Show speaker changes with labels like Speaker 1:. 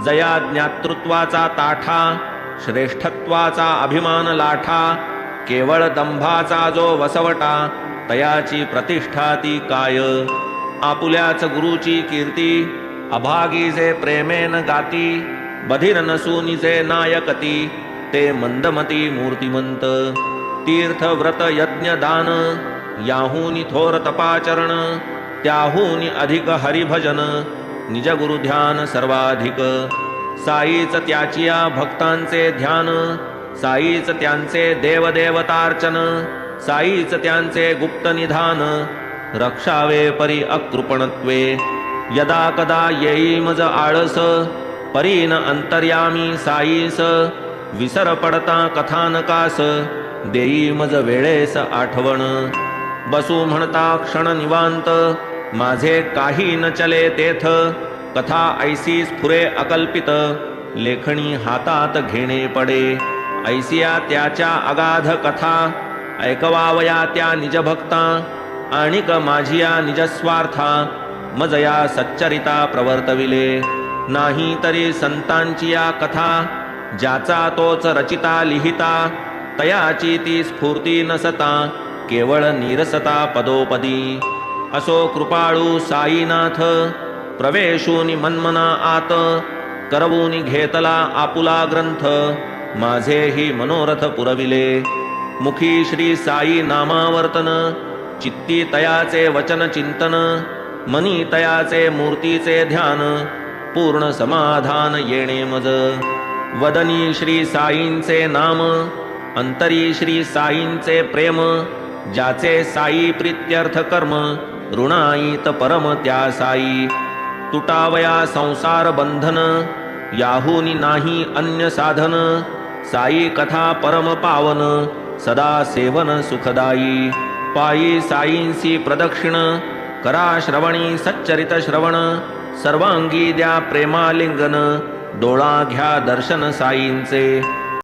Speaker 1: जया ज्ञातृत्वाचा ताठा, श्रेष्ठत्वाचा अभिमान लाठा, केवळ दंभाचा जो वसवटा, तयाची प्रतिष्ठा ती काय. आपुल्याच गुरुची कीर्ती, अभागी जे प्रेमेन गाती, बधीर नसून जे नायकती, ते मंदमती मूर्तिमंत. तीर्थ व्रत यज्ञ दान, याहूनी थोर तपाचरण, त्याहूनी अधिक हरिभजन, निज गुरु ध्यान सर्वाधिक. साईच त्याचिया भक्तांचे ध्यान, साईच त्यांचे देवदेवतार्चन, साईच त्यांचे गुप्त निधान, रक्षावे परी अकृपणत्वे. यदा कदा येई मज आळस, परीन अंतर्यामी साईस, विसर पडता कथानकास, देई मज वेळेस आठवण. बसू म्हणता क्षण निवांत, माझे काही न चले तेथ, कथा ऐसी स्फुरे अकल्पित, लेखणी हातात घेणे पडे. ऐसिया त्याच्या अगाध कथा, ऐकवावया त्या निजभक्ता, आणिक माझिया निजस्वार्था, मजया सच्चरिता प्रवर्तविले. नाही तरी संतांची या कथा, ज्याचा तोच रचिता लिहिता, तयाची ती स्फूर्ती नसता, केवळ नीरसता पदोपदी. असो कृपाळू साईनाथ, प्रवेशूनी मन्मना आत, करवूनी घेतला आपुला ग्रंथ, माझेही मनोरथ पुरविले. मुखी श्री साई नामावर्तन, चित्ती तयाचे वचन चिंतन, मनी तयाचे मूर्तीचे ध्यान, पूर्ण समाधान येणे मज. वदनी श्री साईंचे नाम, अंतरी श्री साईंचे प्रेम, ज्याचे साई प्रीत्यर्थ कर्म, ऋणाईत परम त्या साई. तुटावया संसार बंधन, याहूनी नाही अन्य साधन, साई कथा परम पावन, सदा सेवन सुखदायी. पायी साईंसी प्रदक्षिण, करा श्रवणी सच्चरित श्रवण, सर्वांगी द्या प्रेमालिंगन, डोळा घ्या दर्शन साईंचे.